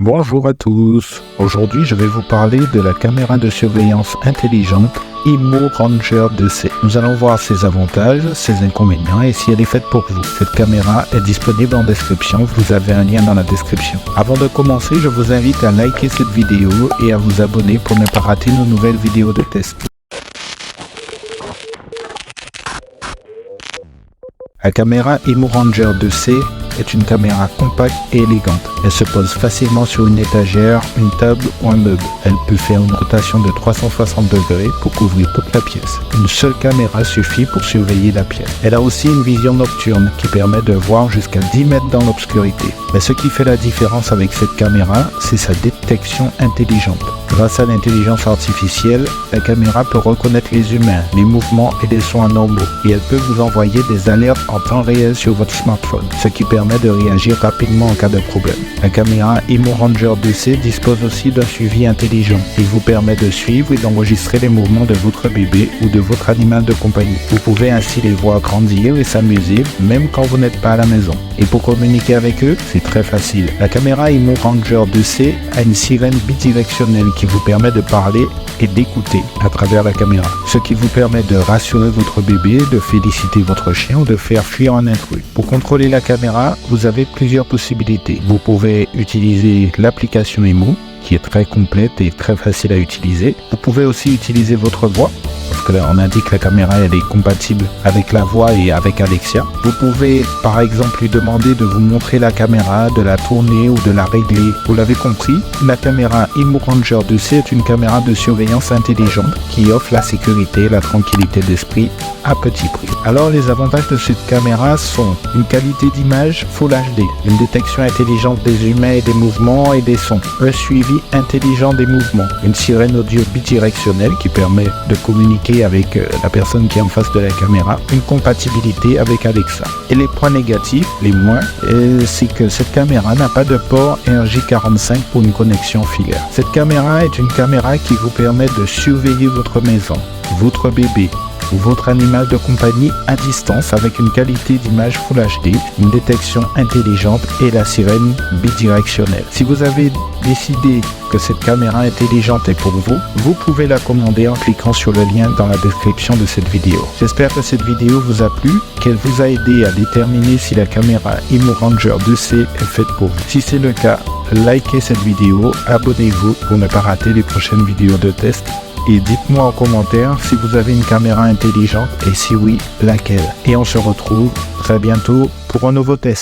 Bonjour à tous, aujourd'hui je vais vous parler de la caméra de surveillance intelligente Immo Ranger 2C. Nous allons voir ses avantages, ses inconvénients et si elle est faite pour vous. Cette caméra est disponible en description, vous avez un lien dans la description. Avant de commencer, je vous invite à liker cette vidéo et à vous abonner pour ne pas rater nos nouvelles vidéos de test. La caméra Immo Ranger 2C est une caméra compacte et élégante. Elle se pose facilement sur une étagère, une table ou un meuble. Elle peut faire une rotation de 360 degrés pour couvrir toute la pièce. Une seule caméra suffit pour surveiller la pièce. Elle a aussi une vision nocturne qui permet de voir jusqu'à 10 mètres dans l'obscurité. Mais ce qui fait la différence avec cette caméra, c'est sa détection intelligente. Grâce à l'intelligence artificielle, la caméra peut reconnaître les humains, les mouvements et les sons anormaux, et elle peut vous envoyer des alertes en temps réel sur votre smartphone, ce qui permet de réagir rapidement en cas de problème. La caméra Immo Ranger 2C dispose aussi d'un suivi intelligent. Il vous permet de suivre et d'enregistrer les mouvements de votre bébé ou de votre animal de compagnie. Vous pouvez ainsi les voir grandir et s'amuser, même quand vous n'êtes pas à la maison. Et pour communiquer avec eux, c'est très facile. La caméra Immo Ranger 2C a une sirène bidirectionnelle qui vous permet de parler et d'écouter à travers la caméra, ce qui vous permet de rassurer votre bébé, de féliciter votre chien ou de faire fuir un intrus. Pour contrôler la caméra, vous avez plusieurs possibilités. Vous pouvez utiliser l'application Immo, qui est très complète et très facile à utiliser. Vous pouvez aussi utiliser votre voix, parce que là on indique que la caméra elle est compatible avec la voix et avec Alexia. Vous pouvez par exemple lui demander de vous montrer la caméra, de la tourner ou de la régler. Vous l'avez compris, la caméra Immo Ranger 2C est une caméra de surveillance intelligente qui offre la sécurité et la tranquillité d'esprit à petit prix. Alors les avantages de cette caméra sont une qualité d'image Full HD, une détection intelligente des humains et des mouvements et des sons, un suivi intelligent des mouvements, une sirène audio bidirectionnelle qui permet de communiquer avec la personne qui est en face de la caméra, une compatibilité avec Alexa. Et les points négatifs, les moins, c'est que cette caméra n'a pas de port RJ45 pour une connexion filaire. Cette caméra est une caméra qui vous permet de surveiller votre maison, votre bébé ou votre animal de compagnie à distance avec une qualité d'image Full HD, une détection intelligente et la sirène bidirectionnelle. Si vous avez décidé que cette caméra intelligente est pour vous, vous pouvez la commander en cliquant sur le lien dans la description de cette vidéo. J'espère que cette vidéo vous a plu, qu'elle vous a aidé à déterminer si la caméra Immo Ranger 2C est faite pour vous. Si c'est le cas, likez cette vidéo, abonnez-vous pour ne pas rater les prochaines vidéos de test. Et dites-moi en commentaire si vous avez une caméra intelligente et si oui, laquelle. Et on se retrouve très bientôt pour un nouveau test.